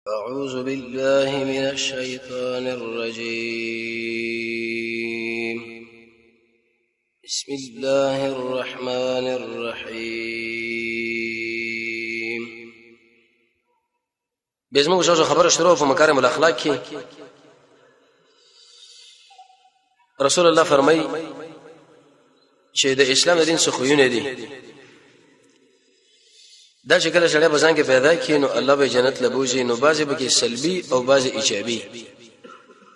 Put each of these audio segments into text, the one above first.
أعوذ بالله من الشيطان الرجيم. بسم الله الرحمن الرحيم. بزمو جوجو خبر شروع په مکارم الاخلاق کې رسول الله فرمای چې د اسلام دین څخه خوونه دي دا چې کله سړی بزان کې پیدا کړي نو الله به جنت لبوزي، نو بعضی به کې سلبي او بعضی ایجابي.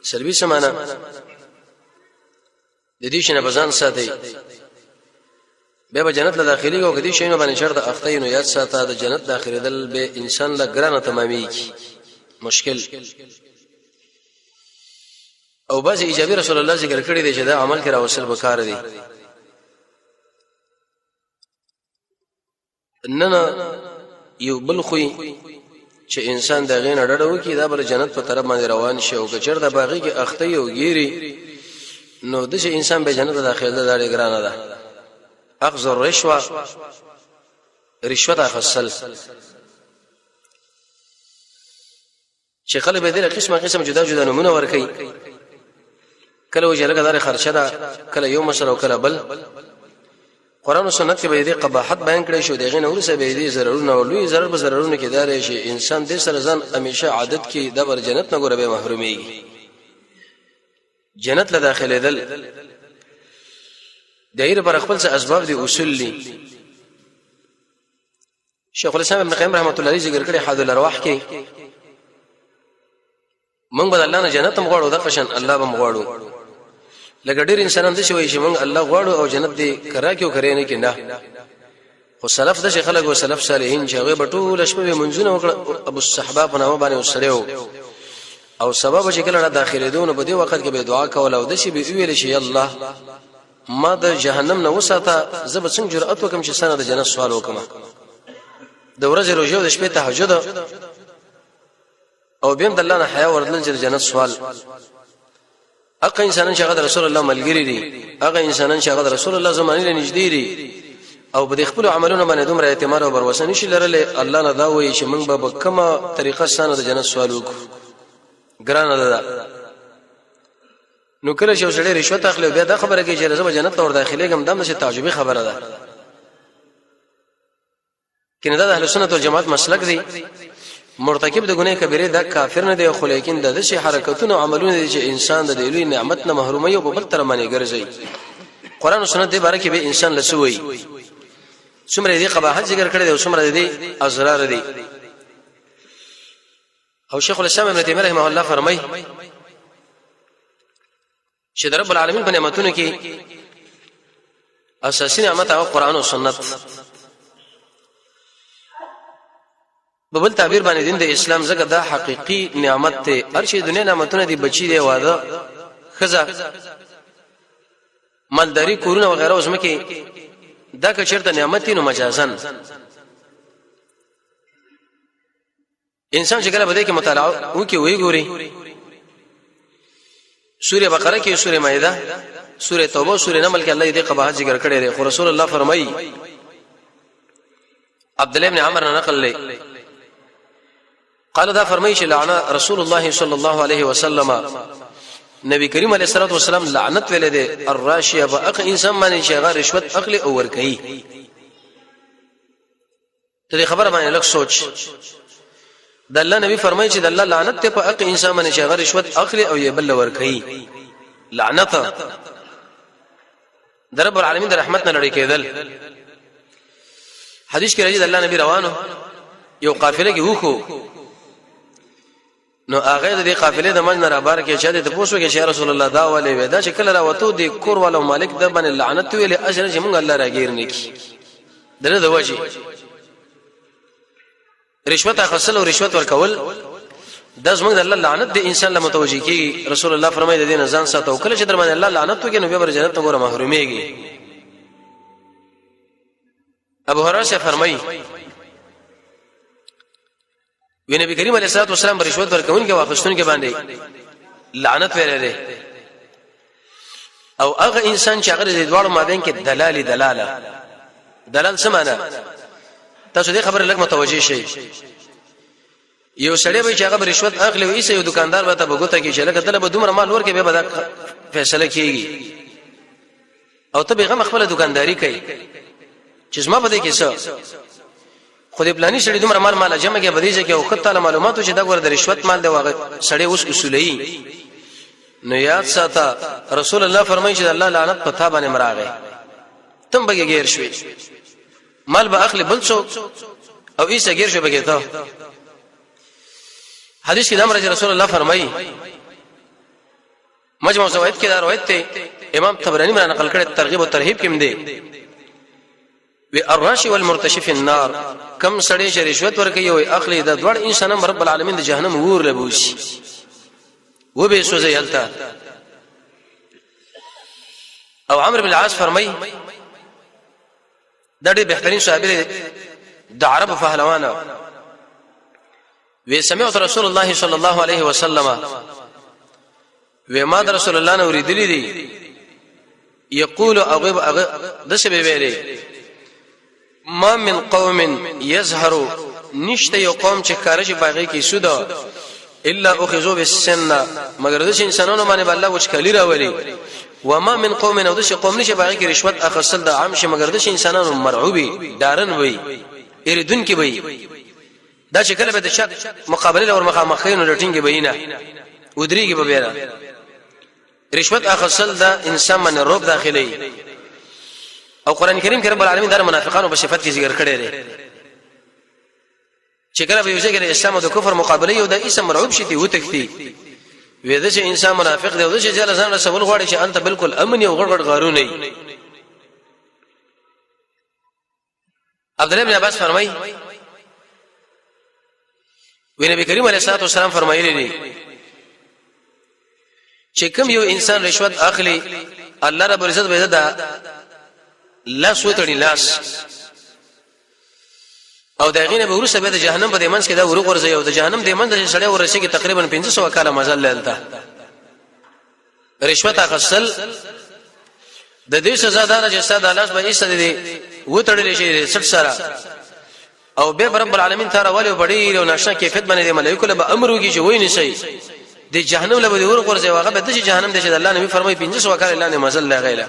سلبي څه معنا؟ د دې شنه بزان ساتي به جنت له داخلي او کدي شینو باندې شرط اخته نو یاد ساته د جنت داخلي دل به انسان له ګرانه تمامي مشکل. او بعضی ایجابي رسول الله ذکر کړی دی چې دا عمل کرا وصل وکړ دي. نن یو بل خوې چې انسان د غین اړه وکي دا بل جنت په طرف باندې روان شي او کچر د باغی کې اخته یو ګيري نو د انسان به جنت داخله ده ډېر ګرانه ده. اخذ الرشوه رشوت اخصل چې خلک به د قسمه جدا جدا نمونه ورکي، کله وجهلګه دار خرچه ده، کله یو مشر او کله بل. قرآن او سنت کې به دې قباحت بیان کړی شو، دغه نور څه به دې ضررونه او لوی ضرر به ضررونه کې دار شي. انسان دې سره ځان همیشه عادت کې د بر جنت نه ګوره به محرومي. جنت له داخله دل دایر پر خپل څه اسباب دي اصول دي. شیخ الاسلام ابن قیم رحمت الله علیه ذکر کړی حد الارواح کې موږ به الله نه جنت مغواړو، د قشن الله به مغواړو. لکه ډېر انسانان د شوي چې موږ الله غواړو او جنت دې کرا کېو کرے نه کیندا. خو سلف د شیخ خلک او سلف صالحین چې هغه بټول شپه منځونه وکړه ابو الصحابه په نامه باندې وسړیو او سبب چې کله داخله دونه په دې وخت کې به دعا کول او د شی به ویل شي الله ما د جهنم نه وساته زب څنګه جرأت وکم چې سنه د جنت سوال وکم. د ورځې روزه او د شپې تهجد او بیم د الله نه حیا ورتل چې جنت سوال. هغه انسانان چې هغه رسول الله ملګری دي، هغه انسانان چې هغه رسول الله زمانه له نږدې دي او په خپل عملونو باندې دومره اعتماد او باور نشي لرله، الله نه دا وایي چې موږ به کومه طریقه سره د جنت سوال وکړو. ګرانه ده نو کله چې وسړي رشوت اخلي بیا دا خبره کوي چې زما جنت ته ور داخلي کوم دمه چې تعجبي خبره ده. کینه دا اهل سنت والجماعت مسلک دی. مرتکب د ګناه کبیره دا کافر نه دی، خو لیکن د شي حرکتونو عملونه دي چې انسان د لوی نعمت نه محرومي او په بل تر باندې ګرځي. قران او سنت دې باره کې به انسان لسوي څومره دې قباحت ذکر کړی دی او څومره دې ازرار دي. او شیخ الاسلام ابن تیمیه رحمه الله فرمای چې د رب العالمین په نعمتونو کې اساسي نعمت او قران او سنت. ببل تعبیر باندې دین د اسلام زګه دا حقيقي نعمت ته هر شي دنیا نعمتونه دي، بچي دی واده خزه مالداري کورونه وغيرها اوس مکه دا که چیرته نعمت نو مجازن انسان چې کله بده کې مطالعه وکي وی ګوري سوره بقره کې، سوره مائده، سوره توبه، سوره نمل کې الله دې قباحت ذکر کړی دی. خو رسول الله فرمایي عبد الله بن عمر نقل لي قال دا فرمایي چې لعن رسول الله صلی الله علیه وسلم نبی کریم علیه الصلاه والسلام لعنت ویلې ده الراشیه باق انسان باندې چې هغه رشوت اخلي او ور کوي. ته خبره باندې لږ سوچ. د الله نبی فرمایي چې د الله لعنت ته په اق انسان باندې چې هغه رشوت اخلي او یې بل ور کوي. لعنت در رب العالمین د رحمت نه لړۍ کېدل. حدیث کې راځي د الله نبی روانو یو قافله کې وخو نو هغه د قافلې د منځ را بار کې چې د پوښتنه کې چې رسول الله دا ولې ودا چې کله راوته د کور والو مالک د باندې لعنت ویلې اجر چې موږ الله راګیر نکي دغه د وجه رشوت اخصل او رشوت ورکول د زموږ د الله لعنت د انسان له متوجي کی. رسول الله فرمایي د دین ځان ساتو کله چې در باندې الله لعنت وکړي نو به بر جنت ته محروميږي. ابو هريره فرمایي وی نبی کریم علیه الصلاه والسلام رشوت ورکون کې واخښتون کې باندې لعنت ویلې او هغه انسان چې هغه د دوړو مابین کې دلال سمانه تاسو دې خبره لږ متوجي شئ. یو سړی به چې هغه رشوت اخلي او ایسه یو دکاندار به ته بغوته کې چې لکه دله به دومره مال ورکې به دا فیصله کیږي او ته به غم خپل دکانداری کوي چې زما بده کې څه خو دې پلاني سړی دومره مال جمع کې بدیږي کې او خدای معلوماتو چې دا ور د رشوت مال دی واغه سړی اوس اصولي نو یاد ساته رسول الله فرمایي چې الله لعنت پتا باندې مراغه تم بګی غیر شوي مال به اخلي بل څو او ایسه غیر شو بګی ته حدیث کې د امر رسول الله فرمایي مجموع زوائد کې دا روایت ته امام طبرانی باندې نقل کړي ترغیب او ترهیب کې مده وی الراشي والمرتشف النار کم سړی چې رشوت ورکوي او اخلي د دوړ انسان رب العالمین د جهنم ور لبوشي و به سوزي هلتا او عمرو بن العاص فرمایي دا ډېر بهترین صحابي د عرب فهلوانه وی سمعت رسول الله صلی الله علیه وسلم وی ما در رسول الله نو ریدلی دی یقول اغب دسه به ویلي ما من قوم يظهر نشته یو قوم چې کارش باغی کی سودا الا اخذوا بالسن مگر د انسانانو باندې الله وچکلی راولي وما من قوم نو د قوم نشه باغی کی رشوت اخصل د عام شه مگر د انسانانو مرعوبي دارن وي اردن کی وي دا چې کله به د شک مقابله او مخامخین رټینګ بینه ودریږي به بیره رشوت اخصل دا انسان من روب داخلي او قران کریم کې رب العالمین دا منافقانو په صفت کې ذکر کړی دی چې کله به یو ځای کې اسلام او د کفر مقابله یو د اسم مرعوب شي او تکتی وې دا چې انسان منافق دی او دا چې ځل ځان رسول غواړي چې انت بالکل امن او غړغړ غارو نه عبد الله بن عباس فرمایي وی نبی کریم علیه الصلاه والسلام فرمایلی دي چې کوم یو انسان رشوت اخلي الله رب العزت به دا لاس وتړي لاس او دغینه به ورسره به د جهنم په دیمنس کې دا ورغ ورځي او د جهنم دیمن د سړی ورسې کې تقریبا 500 کاله مزل لالته رشوت اخصل د دې سزا دار چې ساده لاس به ایست دي وتړل شي 60 سره او به رب العالمین تعالی ولې بډې او نشه کیفیت باندې ملائکه له امر وږي چې وای نه شي د جهنم له ورغ ورځي واغه به د جهنم د الله نبی فرمایي 500 کاله الله نه مزل لغیله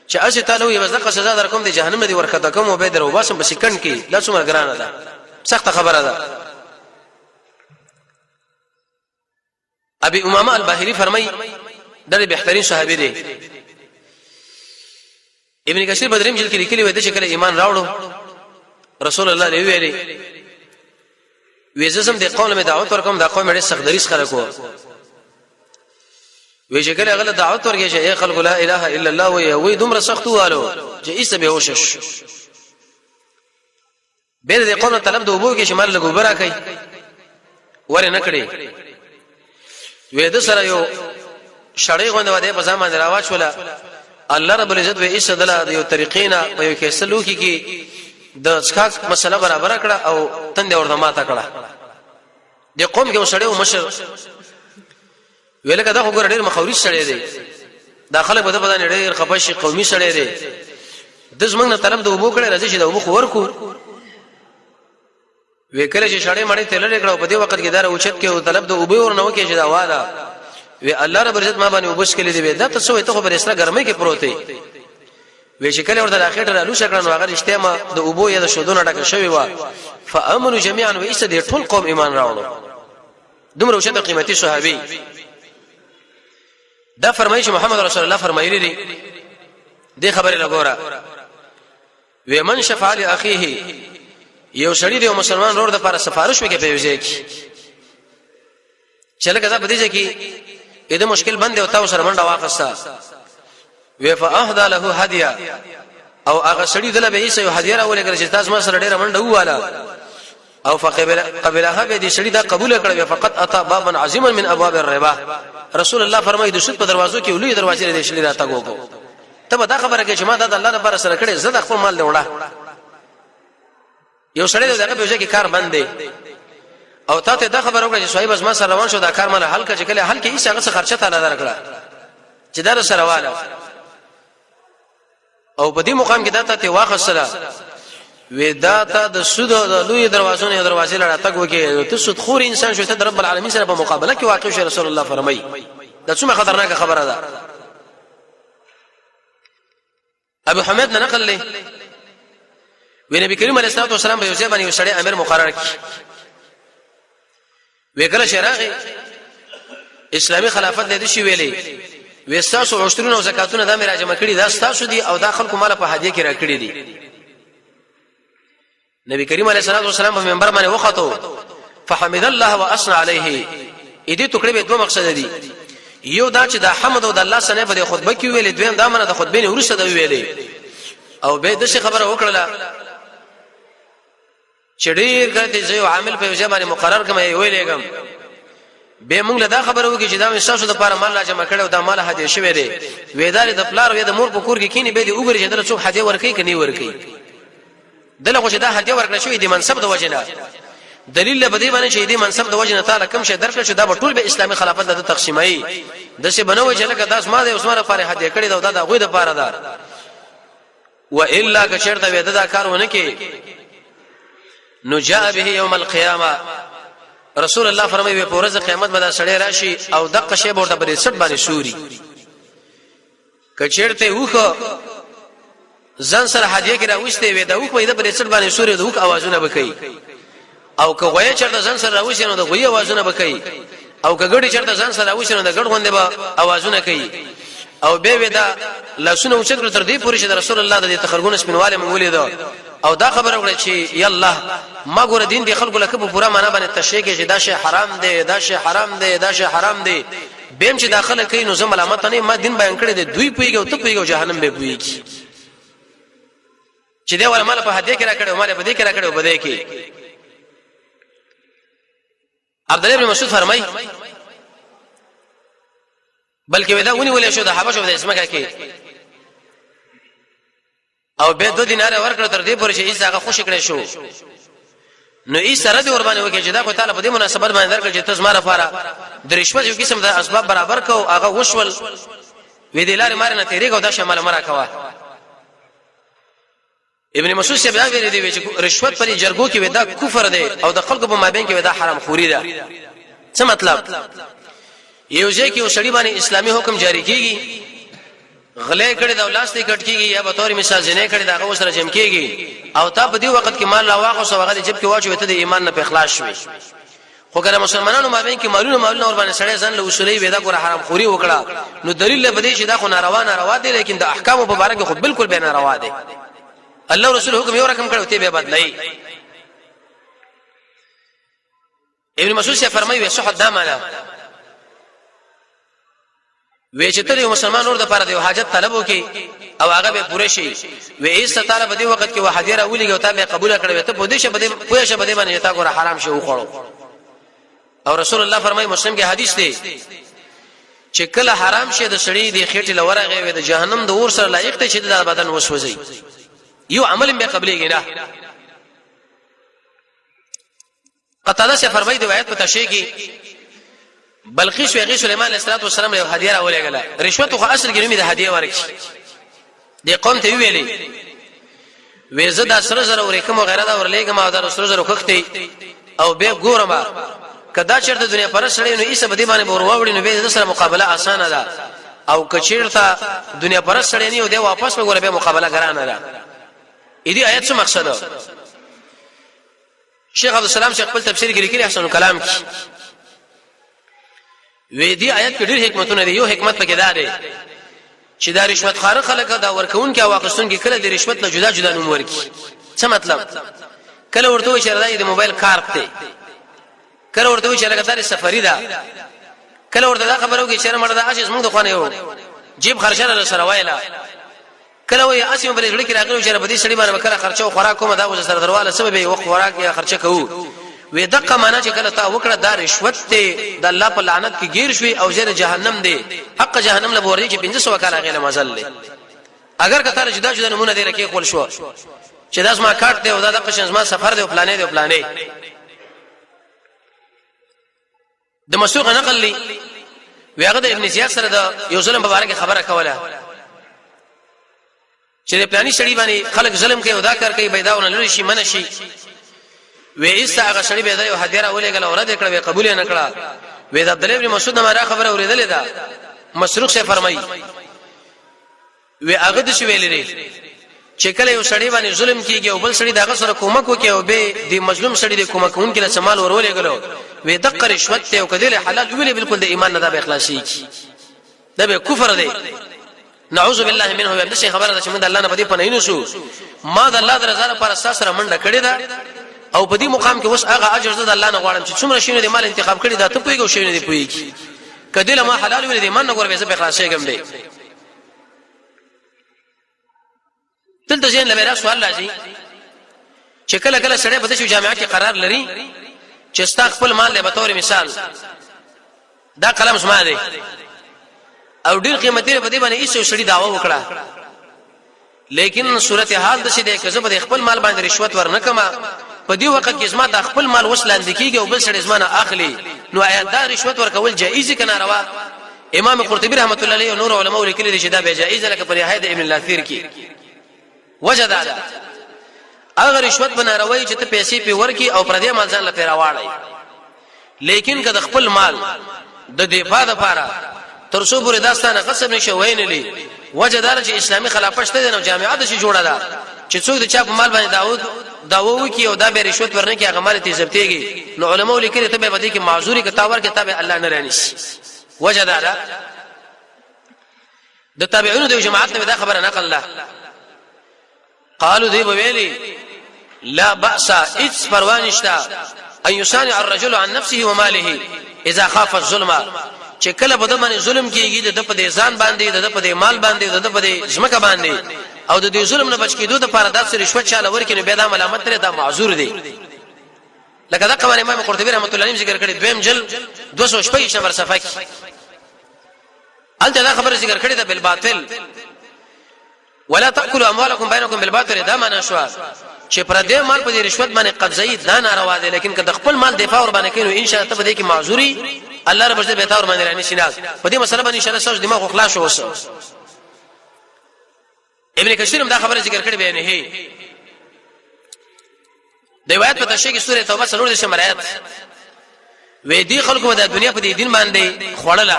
چې اسی تعالی یو بزدق سزا در کوم د جهنم دی ورخته کوم او به درو باسم په سکند کې لا څومره ګرانه ده سخت خبره ده ابي امامه الباهلي فرمای د بهترین صحابي دی ابن کثیر بدریم جل کې لیکلي وای د شکل ایمان راوړو رسول الله علیه ویلي وېزم د قوم دعوت ورکوم د قوم ډېر سخت دریس خلکو وی چې کله غل دعوت ورګي چې اے خلق لا اله الا الله وی دومره سخت والو چې ایسه به وشش به د قوم طلب د وبو کې شمال له ګوبره کوي ور نه کړی وې د سره یو شړې غونډه وده په ځما دراواچ ولا الله رب العزت وی ایسه دله یو طریقینا په یو کې سلوکی کې د څخه مسله برابر کړه او تند ورته ماته کړه د قوم کې وسړې او مشر ویلکه دا وګور ډېر مخاوري سړی دی داخله په دغه ډېر خپشي قومي سړی دی د زمنګ نه طلب د وبو کړه راځي چې د وبو خور کو وکړه چې شړې مړې تل لري کړه په دې وخت کې دار اوچت کې او طلب د وبو ور نه وکړي چې دا واده وی الله رب عزت ما باندې وبس کړي دی دا ته څه ته خبر اسره ګرمۍ کې پروت دی وی چې کله ورته اخر ته لوشه کړنو هغه اجتماع د وبو یا د شودونه ډکه شوی و فامنوا جميعا وایسد ټول قوم ایمان راوړو دومره وشته قیمتي صحابي دا فرمایي محمد رسول الله فرمایلی دی دې خبره لګورا و من شفاع لاخيه یو شړی دی مسلمان ورور د لپاره سفارش وکړي په وجه کې چې لکه دا بده کې اې د مشکل بند او تاسو سره منډه واخسته و فاهدا له هديه او هغه شړی دله به یې یو هدیه راولې چې تاسو ما سره ډیره منډه واله او قبلها به دې شړی دا قبول کړو فقط اتا بابا عظیما من ابواب الربا رسول الله فرمایي د سود په دروازو کې ولې دروازې دې شړی راته وګو ته دا خبره کې چې ما د الله لپاره سره کړې زړه خپل مال نه وړه یو شړی دغه به چې کار بند دی او ته دا خبره وکړه چې صاحب از ما سره روان شو دا کار مال حل کړه چې کله حل کې هیڅ هغه څه خرچه تعالی درکړه چې دا سره واله او په دې مقام کې دا ته واخصله ودا ته د سود د لوی دروازو نه دروازې لړ تک وکي ته سود خور انسان شو ته رب العالمین سره په مقابله کې واقع شو رسول الله فرمایي دا څومره خطرناک خبره ده ابو حمید نه نقل لې نبی کریم علیه الصلاه والسلام په یو ځای باندې یو سړی امیر مقرر کړ وکړه شراغي اسلامي خلافت دې شي ویلې وستاسو عشرونه او زکاتونه د امیر راجمه کړي دا ستاسو دي او دا خلکو مال په هدیه کې راکړي دي نبی کریم علیه الصلاه والسلام په منبر باندې وخته فحمد الله واثنى عليه دې ټکړې به دوه مقصد دي یو دا چې د حمد او د الله سره په خطبه کې ویلې دویم دا منه د خطبې نه ورسره دا ویلې او به د شي خبره وکړه چې ډیر کړي چې یو عامل په وجه باندې مقرر کمه ویلېګم به موږ له دا خبره وکړي چې دا انساسو د لپاره مال جمع کړي او دا مال هدیه شوی دی وېدار د پلار وې د مور په کور کې کینی به دې وګوري چې دلته څوک هدیه ورکړي کني ورکړي دلته خو چې دا هدیه ورکړل شوی دی منصب د وجنه دلیل له بدی باندې چې دې منصب د وجنه تعالی کم شي درکړي چې دا ټول به اسلامي خلافت د تقسیمای د څه بنوي چې لکه داس ما د عثمان لپاره هدیه کړي دا د غوې د لپاره ده و الا که چرته وې دا کارونه کې نو جاء به يوم القيامه رسول الله فرمایي په ورځ قیامت به دا سړی راشي او دغه شی ورته په سټ باندې سوري کچېرته وخه ځان سره هدیه کې راوښته وي دا وخه په دې سټ باندې سوري د وخه आवाजونه وکړي او که غوي چرته ځان سره راوښي نو د غوي आवाजونه وکړي او که ګړي چرته ځان سره راوښي نو د ګړ غوندې به आवाजونه کوي او به ودا لاسونه اوچت تر دې پورې چې رسول الله د تخرګون سپینواله مونږ ولیدو او دا خبره وکړه چې یالله ما ګور دین دی خلکو لکه په پورا معنا باندې تشریح کې چې دا شی حرام دی دا شی حرام دی دا شی حرام دی بهم چې داخله کوي نو زم علامت نه ما دین بیان کړی دی دوی پویږي او ته پویږي جهنم به پویږي چې دا ولا مال په هدیه کې را کړو مال په دې کې را کړو بده کې عبد الله بن مسعود فرمای بلکې ودا ونی ولې شو د حبشو د اسمه کې او به 2 دینار ورکړ تر دې پورې چې ایساغه خوشی کړی شو نو ای سره دې ور باندې وکړي چې دا خو تعالی په دې مناسبت باندې درکړي چې تاسو ماره فاره د رشوت یو قسم د اسباب برابر کو هغه وشول وې دې لارې مار نه تیرې کو دا شمال مرا کوا ابن مسعود څخه بیا ویل دی چې رشوت پر جرګو کې ودا کفر دی او د خلکو په مابین کې ودا حرام خوري ده څه مطلب یو ځکه یو سړی باندې اسلامي حکم جاری کیږي غلې کړي د ولاستی کټ کیږي یا به تور مثال جنې کړي دا غوسره جمع کیږي او تا په دې وخت کې مال لا واغو سو غلې جب کې واچو ته د ایمان نه په اخلاص شوي خو ګره مسلمانانو مابین کې مالونه ور باندې سړی ځان له اصولي ودا ګره حرام خوري وکړه نو دلیل به دې چې دا خو ناروا دي لیکن د احکام په اړه کې خو بالکل به ناروا دي الله رسول حکم یو رقم کړو ته به بدلای ابن مسعود سے فرمایي صحت دا معنا وې چې ته یو مسلمان اور د پاره د حاجت طلب وکي او هغه به پوره شي وې ایست تعالی په دې وخت کې وحدیره ولګي او ته به قبول کړې ته په دې شه بده پوهه شه بده باندې تا ګور حرام شي وخړو او رسول الله فرمایي مسلم کې حدیث دی چې کله حرام شي د سړی د خېټه لورغه وي د جهنم د اور سره لایق ته چې د بدن وسوځي یو عمل به قبلېږي نه قطاده سے فرمایي د روایت په تشریح کې بلقیس ویغی سليمان علیه السلام له هدیه راولېګله رشوت خو اصل کې نومي د هدیه ورکړي د قوم ته ویلې وې زدا سره زره ورکم غیره دا ورلېګم او دا سره زره وختي او به ګورم کدا چرته دنیا پر سره نو ایسه بدی باندې ورواوړي نو به سره مقابله اسانه ده او کچیرته دنیا پر سره نه دی واپس وګوره به مقابله ګرانه ده دې آیت څه مقصد ده شیخ عبد السلام شیخ خپل تفسیر کې لیکلي احسن کلام کې وې دې آیت کې ډېر حکمتونه دي یو حکمت پکې ده چې دا رشوت خار خلک دا ورکون کې واقعستون کې کله د رشوت له جدا جدا نوم ورکی څه مطلب کله ورته وي چې راځي د موبایل کارت ته کله ورته وي چې لګتاري سفری ده کله ورته دا خبرو کې چې مردا عاشق موږ د خوانه یو جیب خرچه سره وایلا کله وي اسیم بل ځل کې راغلو چې بدی سړي باندې وکړه خرچه او خوراک کوم دا سره درواله سبب یو خوراک یا خرچه کوو وې دغه معنا چې کله تا وکړه دا رشوت ته د الله په لعنت کې گیر شوي او زیر جهنم دی حق جهنم له ورې چې 500 کاله غیله مزل دی اگر کته جدا جدا نمونه دی رکه خپل شو چې داس ما کارت دی او دا د قشن ما سفر دی او پلانې دی او پلانې د مسوق نقل لی ویغه د ابن زیاد سره د یو ظلم مبارک خبره کوله چې پلاني سړي باندې خلک ظلم کوي او دا کار کوي بيداونه لري شي منشي وې ایسا هغه سړي به دا یو هدیره ولېګل او رد کړه قبول نه کړه وې د عبد الله بن مسعود نه خبره اوریدلې ده مسروق سے فرمایي وې هغه د شویل لري چې کله یو سړی باندې ظلم کیږي او بل سړی دغه سره کومک وکي او به د مظلوم سړی د کومک کوونکی له سمال ورولېګلو وې دغه رشوت ته او کله حلال ویلې بالکل د ایمان نه دا به اخلاصي دا به کفر دی نعوذ بالله منه وي دغه خبره ده چې موږ الله نه بدی پنه نه شو ما د الله درزانه پر اساس سره منډه کړې ده او په دې مقام کې اوس هغه اجر زده الله نه غواړم چې څومره شینه د مال انتخاب کړی دا ته پويګو شینه دی پويږي کله ما حلال ویلې د ایمان نه غوړې زه به اخلاصي کوم دی دلته ځین لپاره سوال راځي چې کله کله سړی په دې جامعه کې قرار لري چې ستا خپل مال له بتور مثال دا قلم سما دی او ډیر قیمتي په دې باندې ایسو سړي داوا وکړه لیکن صورت حال د څه دی چې زه په خپل مال باندې رشوت ورنکما په دې وخت کې زما د خپل مال وسلاند کیږي او بل سړي زما نه اخلي نو آیا دا رشوت ورکول جایز کنه روا امام قرطبي رحمت الله علیه او نور علماء لیکلي دي چې دا به جایز لکه په نهایت ابن الاثیر کې وجد اگر رشوت بناروي چې ته پیسې په ورکی او پر دې مال ځان لپاره واړی لیکن که د خپل مال د دفاع لپاره ترسو پورې داستانه قسم نشي وینلی وجدار چې اسلامي خلافت شته نو جامعه د شي جوړه ده چې څوک د چا په مال باندې داوو وکي او دا به رشوت ورنه کې هغه مال ته ضبطيږي نو علماء لیکلي ته به بدی کې معذوري کتاور کتاب الله نه رانیش وجدار د تابعونو د جماعت ته دا خبره نقل الله قالوا ذي ویلي لا باس اذ پروانشتا ان يصانع الرجل عن نفسه وماله اذا خاف الظلم چې کله په دمن ظلم کیږي د په دې ځان باندې د په دې مال باندې د په دې ځمکه باندې او د دې ظلم نه بچ کېدو د لپاره د رشوت چاله ورکینو به دا ملامت لري دا معذور دی لکه دا قول امام قرطبي رحمت الله علیه ذکر کړی دویم جل 206 نمبر صفحه کې الته دا خبره ذکر کړی دا بالباطل ولا تاكلوا اموالكم بينكم بالباطل دا معنا شو چې پر دې مال په دې رشوت باندې قبضه دا ناروا دي لیکن که د خپل مال دفاع ور باندې کینو ان شاء الله ته به دې کې معذوري الله رب دې به تور باندې راني شیناز په دې مسله باندې ان شاء الله سوچ دماغ خلاص شو وسه ابن کثیر هم دا خبره ذکر کړې بیان هي د روایت په تشریح کې سوره توبه څلور د شمرایت وې دي خلکو د دنیا په دې دین باندې خوړله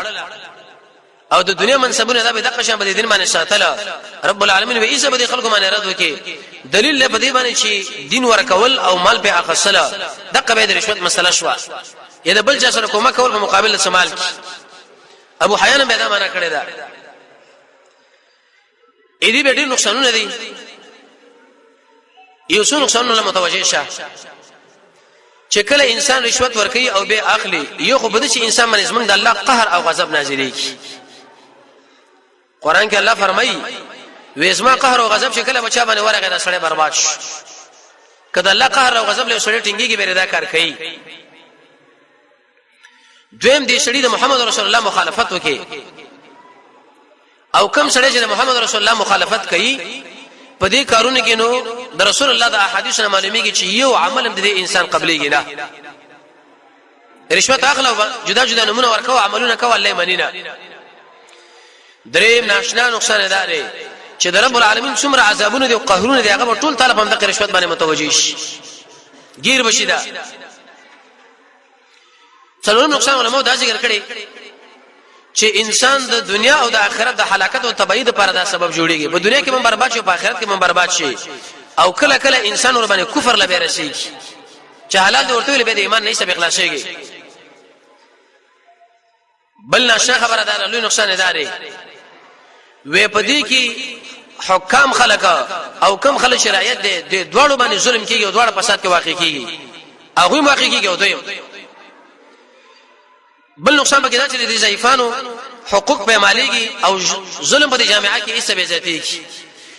او د دنیا منصبونه دا به دغه شان په دین باندې ساتله رب العالمین وې ایسه به خلکو باندې رد وکي دلیل له بدی باندې چې دین ورکول او مال په اخصله دغه به د رشوت مسله شو یا د بل چا سره کومه کول په مقابل د سمال کی ابو حیان به دا معنا کړی دا اې دې به ډېر نقصانونه دي یو څو نقصانونه متوجه شه چې کله انسان رشوت ورکړي او به اخلي یو خو بده چې انسان باندې زمونږ د الله قهر او غضب نازلېږي قران کې الله فرمایي وېزما قهر او غضب شکل بچا باندې ورغه دا سړی برباد شي کله الله قهر او غضب له سړی ټینګيږي به دا کار کوي دویم دې سړی د محمد رسول الله مخالفت وکي او کم سړی چې د محمد رسول الله مخالفت کوي په دې کارونه کې نو د رسول الله د احادیث نه معلومیږي چې یو عمل د انسان قبليږي نه رشوت اخلو جدا جدا نمونه ورکو عملونه کول الله منینا دریم ناشنا نقصان داري چې د رب العالمین څومره عذابونه دي او قهرونه دي هغه ټول طالب هم د رشوت باندې متوجي شي گیر بشي دا څلورم نقصان علماء دا ذکر کړي چې انسان د دنیا او د آخرت د هلاکت او تبعید لپاره دا سبب جوړيږي په دنیا کې هم برباد شي او په آخرت کې هم برباد شي او کله کله انسان ور باندې کفر لبه رسیږي چې حالات ورته ویل به د ایمان نه سبق خلاصيږي بل نشه خبردار لوی نقصان داري وې پدې کې حکام خلق او کم خلک شرایط دي د دوړو باندې ظلم کیږي او دوړو فساد کې واقع کیږي هغه واقع کیږي او دوی بل نقصان به کېدای چې د ضعیفانو حقوق به ماليږي او ظلم په جامعه کې ایسه به زیاتېږي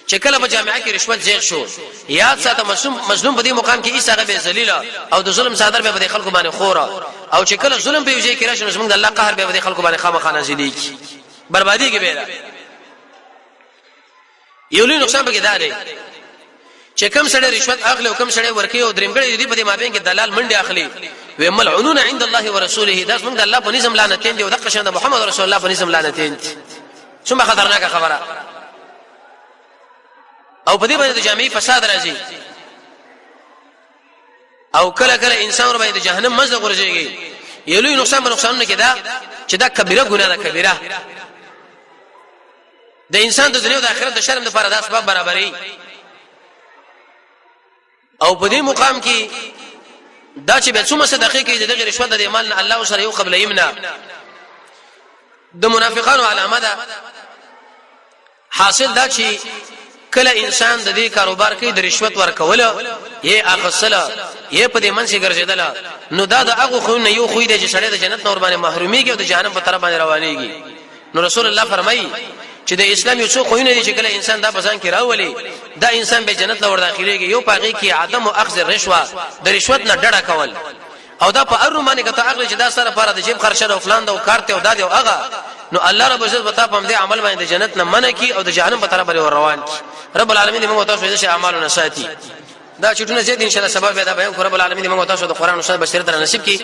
چې کله په جامعه کې رشوت زیات شو یاد ساته مظلوم په دې مقام کې ایسه به ذلیل او د ظلم صادر به د خلکو باندې خورا او چې کله ظلم په یوځای کې راشي نو زموږ د الله قهر به د خلکو باندې خامخا نازلېږي بربادي کې به یو لوی نقصان به کېدای چې کم سړی رشوت اخلي او کم سړی ورکي او درېمګړي دي په دې مابین کې دلال منډي اخلي و ملعونون عند الله ورسوله دا څنګه الله په نظام لعنتین دي او د قشند محمد رسول الله په نظام لعنتین څومره خطرناک خبره او په دې باندې د جامعي فساد راځي او کله کله انسان ور باندې جهنم مزه ورځيږي یلوی نقصان به نقصان نه کېدا چې دا کبیره ګناه ده کبیره د انسان د دنیا او د آخرت د شرم لپاره د اسباب برابرۍ او په دې مقام کې دا چې به څومره صدقې کې د رشوت د مال نه الله سره یو قبل یمنا د منافقانو علامه ده حاصل دا چې کله انسان د دې کاروبار کې د رشوت ورکول یې اخصله یې په دې منځ کې ګرځیدل نو دا د هغه خو نه یو خو دې چې سړی د جنت نور باندې محروميږي او د جهنم په طرف باندې روانيږي نو رسول الله فرمایي چې د اسلام یو څو خوونه دي چې کله انسان دا بسان کې راولي دا انسان به جنت لور داخليږي یو پاغي کې عدم او اخذ الرشوه د رشوت نه ډډه کول او دا په ارو باندې کته عقل چې دا سره لپاره د جيب خرچه او فلان دا او کارته او دادي او هغه نو الله رب عزت وتا په دې عمل باندې جنت نه منع کی او د جهنم په طرف باندې روان کی رب العالمین موږ تاسو دې اعمالو نساتی دا چټونه زید ان شاء الله سبب پیدا بیان کو رب العالمین موږ تاسو د قران او سنت بصیرت نصیب کی